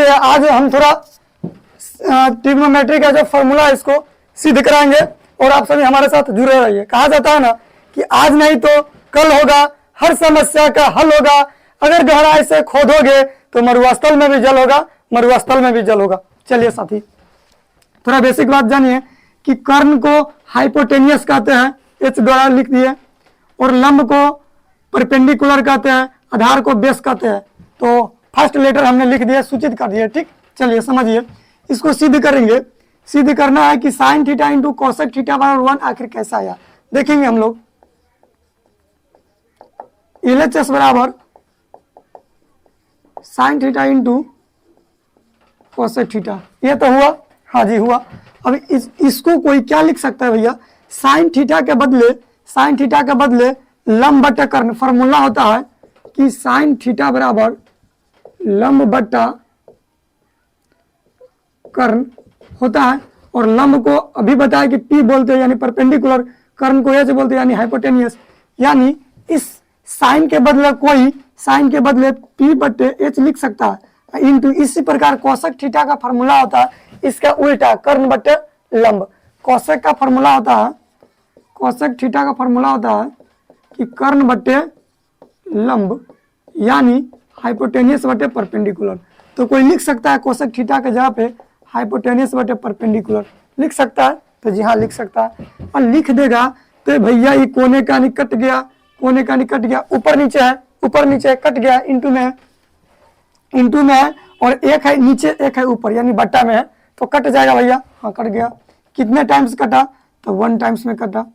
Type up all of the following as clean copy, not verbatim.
चलिए आज हम थोड़ा ट्रिग्नोमेट्री का जो फॉर्मूला है इसको सिद्ध कराएंगे और आप सभी हमारे साथ जुड़े रहिए। कहा जाता है ना कि आज नहीं तो कल होगा, हर समस्या का हल होगा। अगर गहराई से खोदोगे तो मरुस्थल में भी जल होगा, मरुस्थल में भी जल होगा। चलिए साथी थोड़ा बेसिक बात जानिए कि कर्ण को हाइपोटेनियस कहते हैं, एच द्वारा लिख दिए, और लंब को परपेंडिकुलर कहते हैं, आधार को बेस कहते हैं। तो फर्स्ट लेटर हमने लिख दिया, सूचित कर दिया। ठीक, चलिए समझिए इसको सिद्ध करेंगे। सिद्ध करना है कि sine theta into cosec theta बराबर 1 आखिर कैसा आया, देखेंगे हम लोग। LHS बराबर sine theta into cosec theta, ये तो हुआ। हाँ जी हुआ। अब इसको कोई क्या लिख सकता है भैया, साइन थीटा के बदले लंब बटा कर्ण। फॉर्मूला होता है कि साइन थीटा बराबर लंब बटा कर्ण होता है, और लंब को अभी बताया कि P बोलते हैं यानी परपेंडिकुलर, कर्ण को H बोलते हैं यानी हाइपोटेनियस। यानी इस साइन के बदले P बटे H लिख सकता है। इंटू इसी प्रकार कोसेक थीटा का फॉर्मूला होता है इसका उल्टा, कर्ण बटे लंब। कोसेक का फॉर्मूला होता है, कोसेक थीटा का फॉर्मूला होता है कि कर्ण बटे लंब यानी हाइपोटेनियस बटे परपेंडिकुलर। तो कोई लिख सकता है कोसेक थीटा के जगह पे हाइपोटेनियस बटे परपेंडिकुलर लिख सकता है, तो जी हाँ लिख सकता है। और लिख देगा तो भैया ये कोने का नहीं कट गया, कोने का नहीं कट गया, ऊपर नीचे है, कट गया, इंटू में है, और एक है नीचे एक है ऊपर यानी बट्टा में है, तो कट जाएगा भैया। हाँ कट गया। कितने टाइम्स कटा, तो 1 टाइम्स में कटा,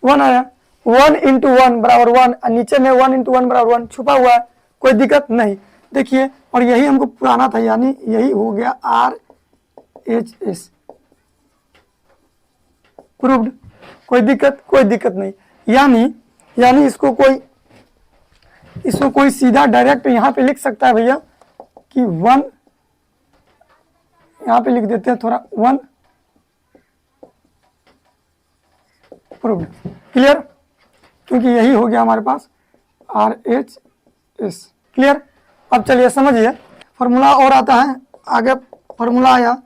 1 आया। 1 इंटू 1 बराबर 1, नीचे में 1 इंटू 1 बराबर 1 छुपा हुआ है, कोई दिक्कत नहीं। देखिए और यही हमको पुराना था, यानी यही हो गया RHS प्रूव्ड। कोई दिक्कत नहीं। यानी इसको कोई सीधा डायरेक्ट यहाँ पे लिख सकता है भैया कि 1, यहाँ पे लिख देते हैं थोड़ा 1 प्रूव्ड। क्लियर, क्योंकि यही हो गया हमारे पास RHS। क्लियर। अब चलिए समझिए फॉर्मूला और आता है आगे। फॉर्मूला आया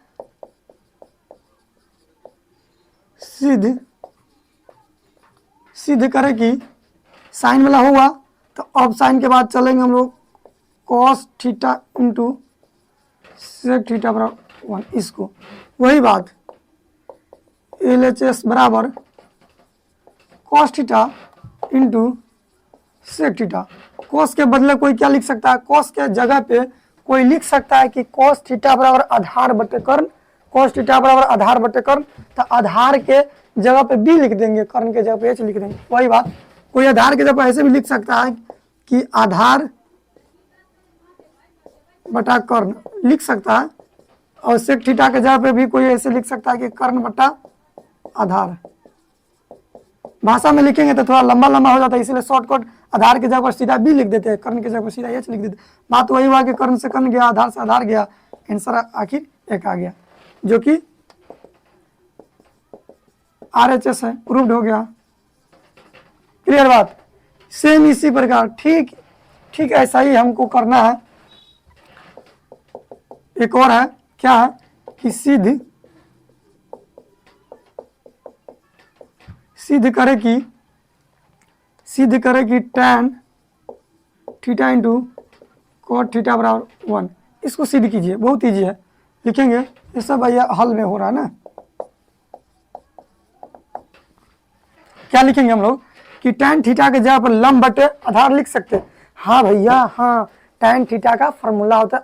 सिद्ध करे कि साइन वाला हुआ, तो अब साइन के बाद चलेंगे हम लोग cos theta into sec theta बराबर 1। इसको वही बात LHS बराबर cos theta into sec theta. Cos के बदले कोई क्या लिख सकता है, कॉस के जगह पे कोई लिख सकता है कि कॉस थीटा बराबर आधार बटे कर्ण, कॉस थीटा बराबर आधार बटे कर्ण। तो आधार के जगह पे B लिख देंगे, कर्ण के जगह पे H लिख देंगे। वही बात कोई आधार के जगह पे ऐसे भी लिख सकता है कि आधार बटा कर्ण लिख सकता है, और सेक थीटा के जगह पे भी कोई ऐसे लिख सकता है कि कर्ण बटा आधार। भाषा में लिखेंगे तो थोड़ा लंबा हो जाता है, इसलिए शॉर्टकट आधार के जगह पर सीधा B लिख देते हैं, कर्ण के जगह पर सीधा H लिख देते हैं। बात वही हुआ कि कर्ण से कर्ण गया, आधार से आधार गया, आंसर आखिर एक आ गया जो कि RHS है, प्रूव्ड हो गया। क्लियर बात। सेम इसी प्रकार ठीक ऐसा ही हमको करना है। एक और है, क्या है कि सिद्ध करे कि tan theta into cot theta बराबर 1। इसको सिद्ध कीजिए, बहुत ईजी है, लिखेंगे। ये सब भैया हल में हो रहा है ना। क्या लिखेंगे हम लोग कि tan थीटा के जगह पर लंब बटे आधार लिख सकते हैं। हाँ भैया हाँ, tan थीटा का फॉर्मूला होता है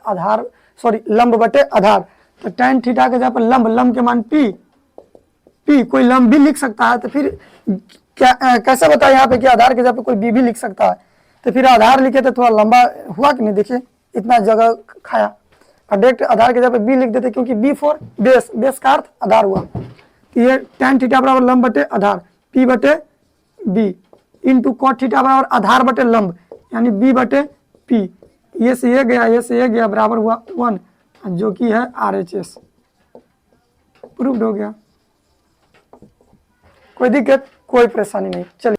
लंब बटे आधार। तो tan थीटा के जगह पर लंब के मान P, कोई लंब भी लिख सकता है। तो फिर क्या कैसे बताया यहाँ पे कि आधार के जगह पे कोई B भी लिख सकता है। तो फिर आधार लिखे तो थोड़ा लंबा हुआ कि नहीं, देखिए इतना जगह खाया। और डायरेक्ट आधार के जगह पे B लिख देते क्योंकि B फॉर बेस का अर्थ आधार हुआ। तो ये tan थीटा बराबर लंब बटे आधार P बटे B इंटू कॉट थीटा बराबर आधार बटे लंब यानी B बटे P। ये से ये गया बराबर हुआ 1, जो कि है RHS। प्रूव्ड हो गया। कोई दिक्कत कोई परेशानी नहीं। चलिए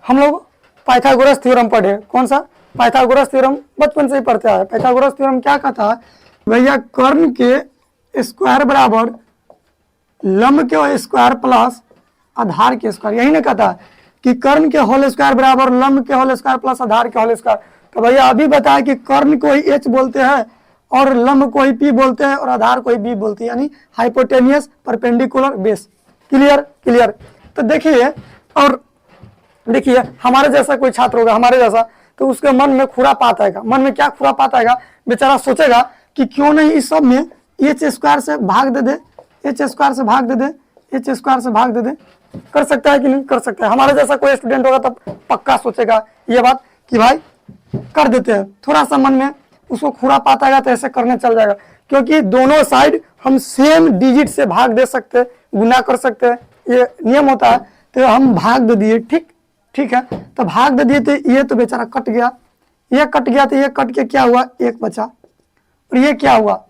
हम लोग पाइथागोरस थ्योरम पढ़े। कौन सा, पाइथागोरस थ्योरम बचपन से ही पढ़ते आए। पाइथागोरस थ्योरम क्या कहता है भैया, कर्ण के स्क्वायर बराबर लंब के स्क्वायर प्लस आधार के स्क्वायर, यही ना कहता है कि कर्ण के होल स्क्वायर बराबर लंब के होल स्क्वायर प्लस आधार के होल स्क्वायर। तो भैया अभी बताया कि कर्ण को ही एच बोलते हैं और लंब को ही पी बोलते हैं और आधार को ही बी बोलते हैं, यानी hypotenuse perpendicular base. Clear clear. तो देखिए, और देखिए हमारे जैसा कोई छात्र होगा, हमारे जैसा, तो उसके मन में खुरापात आएगा। मन में क्या खुरापात आएगा, बेचारा सोचेगा कि क्यों नहीं इस सब में एच स्क्वायर से भाग दे दे, एच स्क्वायर से भाग दे दे, एच स्क्वायर से भाग दे दे। कर सकता है कि नहीं कर सकता है। हमारे जैसा कोई स्टूडेंट होगा तब पक्का सोचेगा ये बात कि भाई कर देते हैं। थोड़ा सा मन में उसको खुरापात आएगा तो ऐसे करने चल जाएगा, क्योंकि दोनों साइड हम सेम डिजिट से भाग दे सकते हैं, गुना कर सकते हैं, ये नियम होता है। तो हम भाग दे दिए, ठीक है, तो भाग दे दिए तो ये तो बेचारा कट गया, ये कट गया, तो ये कट के क्या हुआ, एक बचा। और ये क्या हुआ,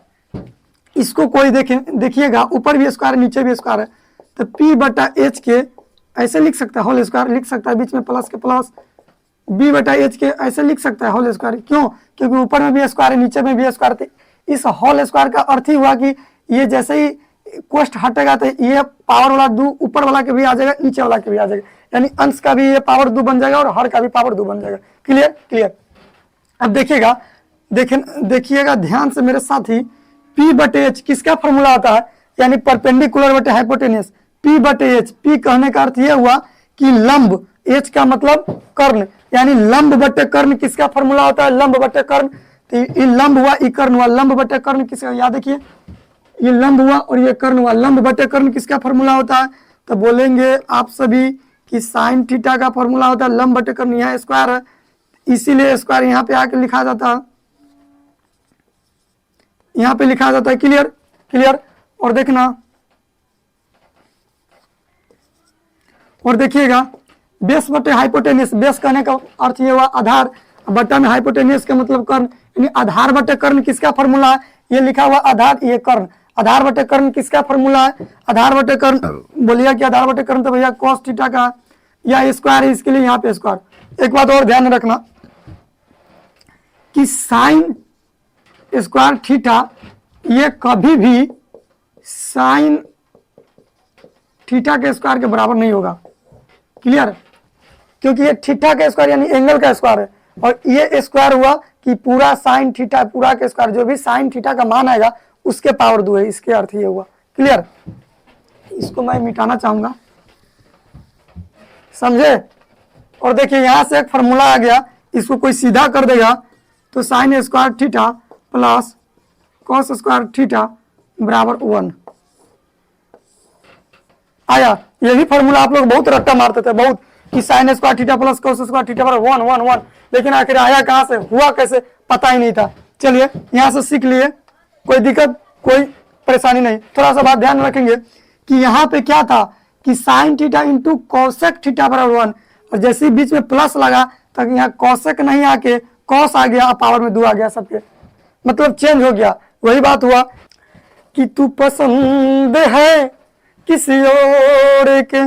इसको कोई देखिएगा ऊपर भी स्क्वायर नीचे भी स्क्वायर है, तो P बटा एच के ऐसे लिख सकता है, होल स्क्वायर लिख सकता है, बीच में प्लस के प्लस, B बटा एच के ऐसे लिख सकता है होल स्क्वायर। क्यों, क्योंकि ऊपर में भी स्क्वायर है नीचे में भी स्क्वायर थे। इस होल स्क्वायर का अर्थ ही हुआ कि ये जैसे ही कोष्ट हटेगा तो ये पावर वाला 2 ऊपर वाला के भी आ जाएगा, नीचे वाला के भी आ जाएगा, यानी अंश का भी ये पावर 2 बन जाएगा और हर का भी पावर 2 बन जाएगा। Clear clear. अब देखिएगा, देखिएगा ध्यान से मेरे साथी, P बटे एच किसका फॉर्मूला होता है, यानी परपेंडिकुलर बटे हाइपोटेनियस। P बटे एच, P कहने का अर्थ यह हुआ कि लंब, एच का मतलब कर्ण, यानी लंब बटे कर्ण किसका फॉर्मूला होता है, लंब बटे कर्ण। तो ये लंब हुआ, ये कर्ण हुआ, लंब बटे कर्ण किसका, याद देखिए ये लंब हुआ और ये कर्ण हुआ, लंब बटे कर्ण किसका फॉर्मूला होता है, तो बोलेंगे आप सभी कि साइन थीटा का फॉर्मूला होता है लंब बटे कर्ण। यहाँ स्क्वायर है इसीलिए स्क्वायर यहाँ पे आके लिखा जाता है, यहाँ पे लिखा जाता है। Clear clear. और देखना, और देखिएगा बेस बटे हाइपोटेनियस, बेस कहने का अर्थ ये हुआ आधार, बटा में हाइपोटेनियस का मतलब कर्ण, यानी आधार बटे कर्ण किसका फॉर्मूला है, ये लिखा हुआ आधार, ये कर्ण, आधार बटे कर्ण किसका फॉर्मूला है, आधार बटे कर्ण बोलिए कि आधार बटे कर्ण तो भैया cos थीटा का, या स्क्वायर है इसके लिए यहाँ पे स्क्वायर। एक बात और ध्यान रखना कि साइन स्क्वायर थीटा ये कभी भी साइन थीटा के स्क्वायर के बराबर नहीं होगा। क्लियर, क्योंकि ये थीटा का स्क्वायर यानी एंगल का स्क्वायर है, और ये स्क्वायर हुआ कि पूरा साइन थीटा, पूरा के स्क्वायर, जो भी साइन थीटा का मान आएगा उसके पावर 2 है, इसके अर्थ ये हुआ। क्लियर, इसको मैं मिटाना चाहूंगा, समझे। और देखिए यहां से एक फॉर्मूला आ गया, इसको कोई सीधा कर देगा तो sine square theta plus cos square theta बराबर 1 आया। ये भी फॉर्मूला आप लोग बहुत रट्टा मारते थे, बहुत, कि sine square theta plus cos square theta बराबर 1 1 1, लेकिन आखिर आया कहां से, हुआ कैसे, पता ही नहीं था। चलिए यहां से सीख लिए, कोई दिक्कत कोई परेशानी नहीं। थोड़ा सा बात ध्यान रखेंगे कि यहाँ पे क्या था कि sine theta into cosec theta बराबर 1, और जैसे ही बीच में प्लस लगा तक यहाँ कॉसेक नहीं आके कॉस आ गया, पावर में 2 आ गया, सबके मतलब चेंज हो गया। वही बात हुआ कि तू पसंद है किसी और के,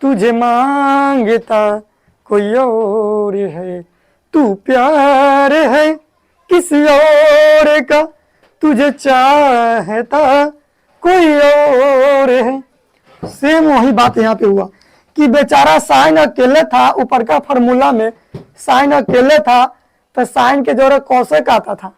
तुझे मांगता कोई और है, तू प्यार है किसी और का, तुझे चाहता कोई और है। सेम वही बात यहाँ पे हुआ कि बेचारा साइन अकेले था, ऊपर का फॉर्मूला में साइन अकेले था तो साइन के जोड़े कोसेक आता था,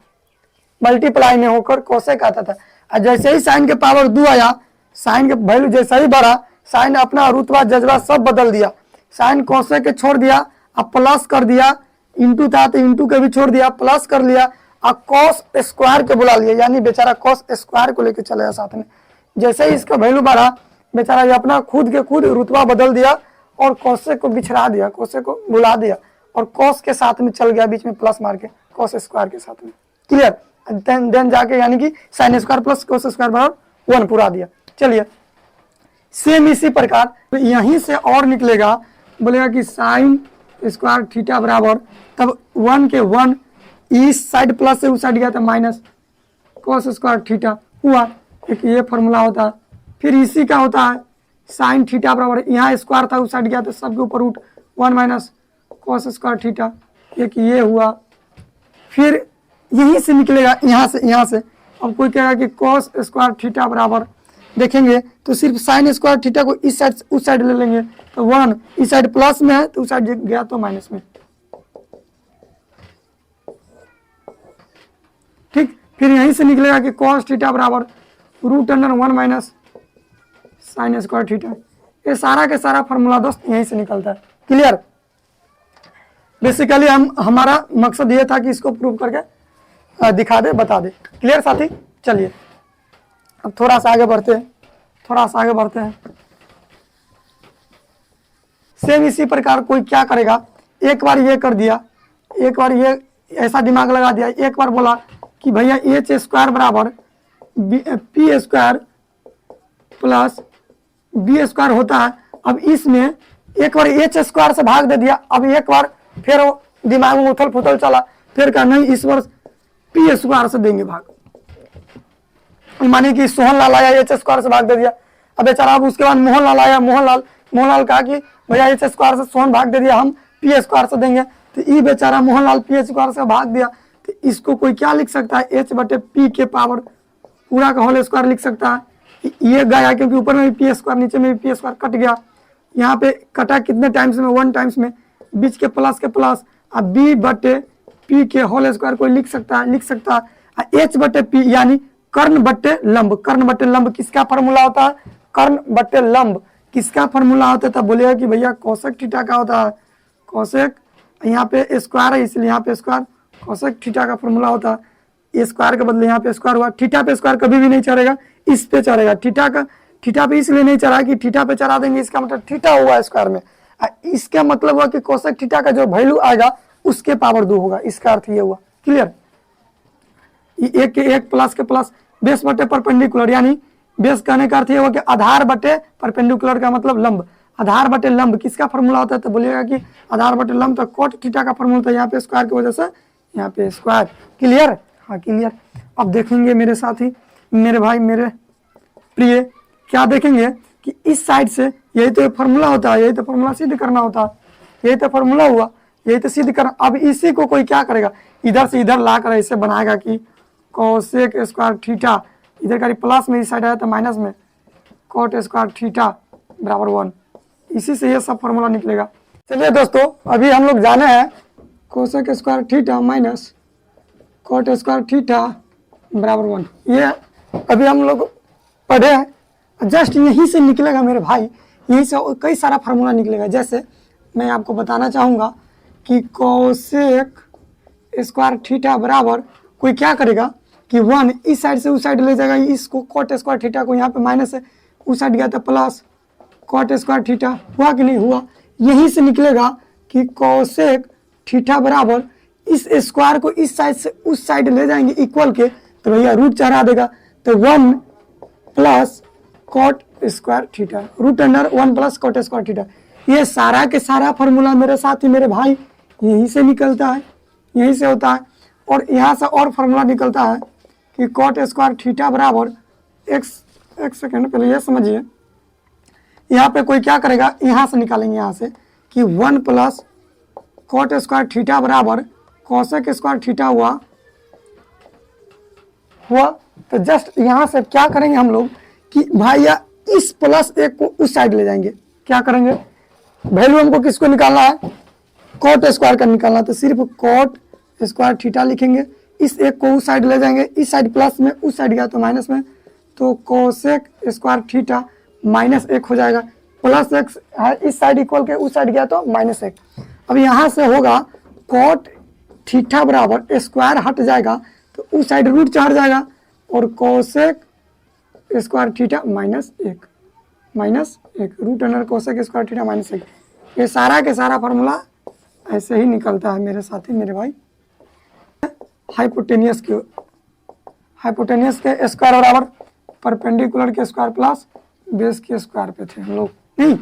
मल्टीप्लाई में होकर कोसेक आता था। और जैसे ही साइन के पावर 2 आया, साइन के वैल्यू जैसा ही बढ़ा, साइन अपना रुतबा जज्बा सब बदल दिया, साइन कोसेक के छोड़ दिया, अब प्लस कर दिया, इंटू था तो इंटू के भी छोड़ दिया, प्लस कर लिया, और कॉस स्क्वायर के बुला लिया, यानी बेचारा कॉस स्क्वायर को लेकर चले गया साथ में। जैसे ही इसका वैल्यू बढ़ा, बेचारा ये अपना खुद के खुद रुतबा बदल दिया और कोसेक को बिछड़ा दिया, कोसेक को बुला दिया और कॉस के साथ में चल गया, बीच में प्लस मार के कॉस स्क्वायर के साथ में। क्लियर, देन जाके यानी कि sine square plus cos square बराबर 1 पूरा दिया। चलिए सेम इसी प्रकार तो यहीं से और निकलेगा, बोलेगा कि साइन स्क्वायर थीटा बराबर, तब 1 के 1 इस साइड प्लस से उस साइड गया था माइनस कॉस स्क्वायर थीटा हुआ, एक ये फॉर्मूला होता है। फिर इसी का होता है साइन थीटा बराबर, यहाँ स्क्वायर था उस साइड गया तो सबके ऊपर root 1 minus cos square theta, एक ये हुआ, फिर यहीं से निकलेगा, यहाँ से अब कोई कहेगा कि कॉस स्क्वायर थीटा बराबर, देखेंगे तो सिर्फ साइन स्क्वायर थीटा को इस साइड उस साइड ले लेंगे तो 1, इस साइड प्लस में है तो उस साइड गया तो माइनस में, ठीक। फिर यहीं से निकलेगा कि कॉस थीटा बराबर √1 माइनस साइन स्क्वायर थीटा। ये सारा के सारा फॉर्मूला दोस्त यहीं से निकलता है। क्लियर? बेसिकली हमारा मकसद ये था कि इसको प्रूव करके दिखा दे, बता दे। क्लियर साथी? चलिए अब थोड़ा सा आगे बढ़ते हैं, सेम इसी प्रकार कोई क्या करेगा, एक बार ये कर दिया, एक बार ये ऐसा दिमाग लगा दिया, एक बार बोला कि भैया एच स्क्वायर बराबर P square plus B square होता है। अब इसमें एक बार एच स्क्वायर से भाग दे दिया, अब एक बार फिर दिमाग में उथल पुथल चला, फिर कहा नहीं इस बार पी स्क्वायर से देंगे भाग, माने कि सोहन लाल आया एच स्क्वायर से भाग दे दिया। अब बेचारा, अब उसके बाद मोहनलाल आया, मोहनलाल कहा कि भैया एच स्क्वायर से सोहन भाग दे दिया, हम पी स्क्वायर से देंगे, तो ये बेचारा मोहनलाल पी स्क्वायर से भाग दिया। तो इसको कोई क्या लिख सकता है, एच बटे पी के पावर पूरा का होल स्क्वायर लिख सकता है। ये गया क्योंकि ऊपर में भी पी स्क्वायर, नीचे में भी पी स्क्वायर कट गया, यहाँ पे कटा कितने टाइम्स में, 1 टाइम्स में, बीच के प्लस। अब बी बटे पी के होल स्क्वायर कोई लिख सकता है। एच बटे पी यानी कर्ण बटे लंब किसका फॉर्मूला होता है, कर्ण बटे लंब किसका फॉर्मूला होता है। तब बोलेगा कि भैया कोसेक थीटा का होता है, कोसेक, यहाँ पे स्क्वायर है इसलिए यहाँ पे स्क्वायर, कोसेक थीटा का फॉर्मूला होता है। ये स्क्वायर के बदले यहाँ पे स्क्वायर हुआ, थीटा पे स्क्वायर कभी भी नहीं चढ़ेगा, इस पे चढ़ेगा। थीटा पे इसलिए नहीं चढ़ा कि थीटा पे चढ़ा देंगे इसका मतलब थीटा हुआ स्क्वायर में, इसका मतलब हुआ कि कोसेक थीटा का जो वैल्यू आएगा उसके पावर 2 होगा, इसका अर्थ ये हुआ। क्लियर? एक के एक प्लस के प्लस, बेस बटे परपेंडिकुलर, यानी बेस कहने का अर्थ ये हुआ कि आधार बटे परपेंडिकुलर का मतलब लंब, आधार बटे लंब किसका फॉर्मूला होता है, तो बोलिएगा कि आधार बटे लंब, तो कोट थीटा का फॉर्मूला था, यहाँ पे स्क्वायर की वजह से यहाँ पे स्क्वायर। क्लियर? हाँ क्लियर। अब देखेंगे मेरे साथी, मेरे भाई, मेरे प्रिय, क्या देखेंगे कि इस साइड से यही तो फॉर्मूला होता है, यही तो फॉर्मूला सिद्ध करना होता है, यही तो फॉर्मूला हुआ, यही तो सिद्ध करना। अब इसी को कोई क्या करेगा, इधर से इधर ला कर ऐसे बनाएगा कि कोसेक स्क्वायर थीटा, इधर का प्लस में इस साइड आया तो माइनस में, कोट स्क्वायर थीटा बराबर 1, इसी से ये सब फॉर्मूला निकलेगा। चलिए दोस्तों, अभी हम लोग जाने हैं cosec square theta minus cot square theta बराबर 1, ये अभी हम लोग पढ़े हैं। जस्ट यहीं से निकलेगा मेरे भाई, यहीं से कई सारा फार्मूला निकलेगा। जैसे मैं आपको बताना चाहूँगा कि कोसेक स्क्वायर थीटा बराबर, कोई क्या करेगा कि 1 इस साइड से उस साइड ले जाएगा, इसको कोट स्क्वायर थीटा को यहाँ पे माइनस है, उस साइड गया था प्लस, कोट स्क्वायर थीटा हुआ कि नहीं हुआ। यहीं से निकलेगा कि कोसेक थीटा बराबर, इस स्क्वायर को इस साइड से उस साइड ले जाएंगे इक्वल के, तो भैया रूट चढ़ा देगा, तो 1 plus coat square theta, √1 plus coat square theta. ये सारा के सारा फॉर्मूला मेरे साथी, मेरे भाई, यहीं से निकलता है, यहीं से होता है। और यहाँ से और फॉर्मूला निकलता है कि कोट स्क्वायर थीटा बराबर, एक सेकेंड पहले ये समझिए, यहाँ पे कोई क्या करेगा, यहाँ से निकालेंगे, यहाँ से कि 1 प्लस कोट स्क्वायर थीटा बराबर कोसेक स्क्वायर थीटा हुआ। तो जस्ट यहाँ से क्या करेंगे हम लोग कि भैया इस प्लस एक को उस साइड ले जाएंगे, क्या करेंगे, वैल्यू हमको किसको निकालना है, कोट स्क्वायर का निकालना, तो सिर्फ कोट स्क्वायर थीटा लिखेंगे, इस एक को उस साइड ले जाएंगे, इस साइड प्लस में, उस साइड गया तो माइनस में, तो कोसेक स्क्वायर थीटा -1 हो जाएगा, +1 है इस साइड इक्वल के उस साइड गया तो -1। अब यहाँ से होगा कोट थीटा बराबर, स्क्वायर हट जाएगा तो उस साइड रूट चढ़ जाएगा, और cosec square theta -1 √1 cosec square theta -1। ये सारा के सारा फॉर्मूला ऐसे ही निकलता है मेरे साथी, मेरे भाई। हाइपोटेनियस के स्क्वायर बराबर परपेंडिकुलर के स्क्वायर प्लस बेस के स्क्वायर पे थे हम लोग, नहीं,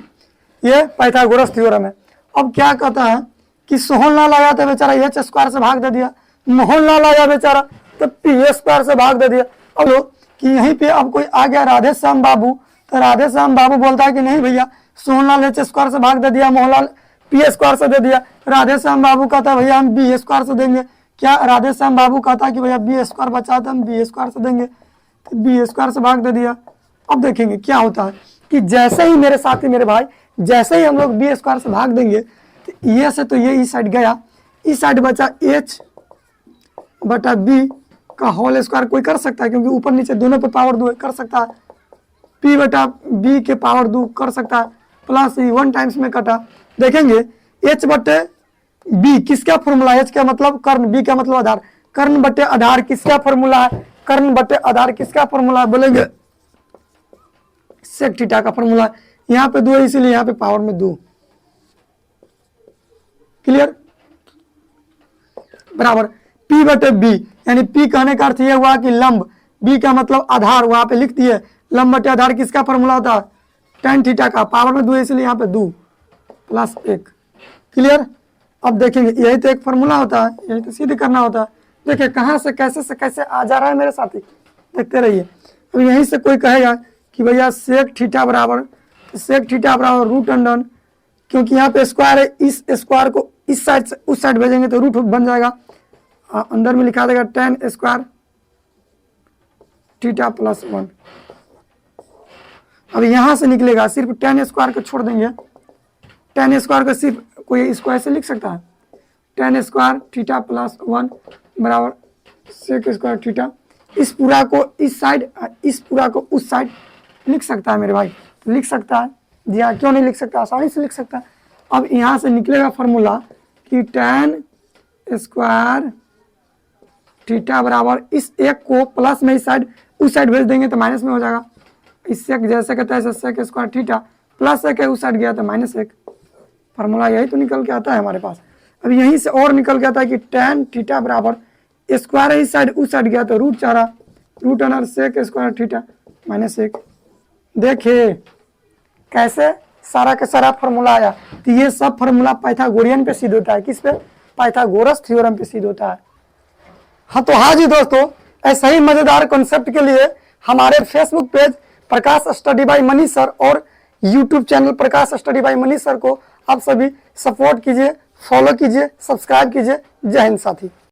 ये पाइथागोरस थ्योरम है। अब क्या कहता है कि सोहनलाल आया तो बेचारा एच स्क्वायर से भाग दे दिया, मोहनलाल आया बेचारा तो पी स्क्वायर से भाग दे दिया। अब लोग कि यहीं पे अब कोई आ गया राधे श्याम बाबू, तो राधे श्याम बाबू बोलता है कि नहीं भैया, सोहनलाल एच स्क्वायर से भाग दे दिया, मोहनलाल पी स्क्वायर से दे दिया। राधे श्याम बाबू कहता भैया हम बी स्क्वायर से देंगे, क्या राधे श्याम बाबू कहता कि भैया बी स्क्वायर बचा था हम बी स्क्वायर से देंगे, तो बी स्क्वायर से भाग दे दिया। अब देखेंगे क्या होता है कि जैसे ही मेरे साथी मेरे भाई जैसे ही हम लोग बी स्क्वायर से भाग देंगे तो ये से तो ये इस साइड गया, इस साइड बचा एच बटा बी का होल स्क्वायर कोई कर सकता है क्योंकि ऊपर नीचे दोनों पे पावर 2 कर सकता है, पी बटा बी के पावर 2 कर सकता है, प्लस 1 टाइम्स में कटा। देखेंगे एच बटे बी किसका फॉर्मूला है, एच का मतलब कर्ण, बी का मतलब आधार, कर्ण बटे आधार किसका फॉर्मूला है, कर्ण बटे आधार किसका फॉर्मूला है, बोलेंगे सेक थीटा का फॉर्मूला। यहाँ पे 2 है इसीलिए यहाँ पे पावर में 2। क्लियर, बराबर P बटे बी, यानी P कहने का अर्थ यह हुआ कि लंब, B का मतलब आधार, वहां पे लिख दिए लंब बटे आधार किसका फॉर्मूला होता है, tan थीटा का, पावर में 2 है इसलिए यहाँ पे 2 प्लस 1। क्लियर, अब देखेंगे यही तो एक फॉर्मूला होता है, यही तो सिद्ध करना होता है। देखिए कहाँ से कैसे आ जा रहा है मेरे साथी, देखते रहिए। अब यहीं से कोई कहेगा कि भैया सेक थीटा बराबर, सेक थीटा बराबर रूट अंडर, क्योंकि यहाँ पे स्क्वायर है, इस स्क्वायर को इस साइड से उस साइड भेजेंगे तो रूट बन जाएगा, अंदर में लिखा देगा tan स्क्वायर थीटा प्लस 1। अब यहाँ से निकलेगा सिर्फ tan स्क्वायर को छोड़ देंगे, tan स्क्वायर को सिर्फ कोई स्क्वायर से लिख सकता है, tan स्क्वायर थीटा प्लस 1 बराबर सेक स्क्वायर थीटा। इस पूरा को इस साइड, इस पूरा को उस साइड लिख सकता है मेरे भाई, तो लिख सकता है जी हाँ, क्यों नहीं लिख सकता, आसानी से लिख सकता है। अब यहाँ से निकलेगा फॉर्मूला कि tan स्क्वायर थीटा बराबर इस एक को प्लस में इस साइड उस साइड भेज देंगे तो माइनस में हो जाएगा, इससे जैसे कहता है सेक स्क्वायर थीटा प्लस 1 है उस साइड गया तो -1। फार्मूला यही तो निकल के आता है हमारे पास। अब यहीं से और निकल के आता है कि tan थीटा बराबर स्क्वायर है इस साइड उस साइड गया तो root 4 root under sec square theta -1। देखिए कैसे सारा का सारा फार्मूला आया। तो ये सब फार्मूला पाइथागोरियन पे सिद्ध होता है, किस पे, पाइथागोरस थ्योरम पे सिद्ध होता है। हाँ तो हाँ जी दोस्तों, ऐसा ही मजेदार कॉन्सेप्ट के लिए हमारे Facebook page Prakash study by Manish sir और YouTube channel Prakash study by Manish sir को आप सभी सपोर्ट कीजिए, फॉलो कीजिए, सब्सक्राइब कीजिए। जय हिंद साथी।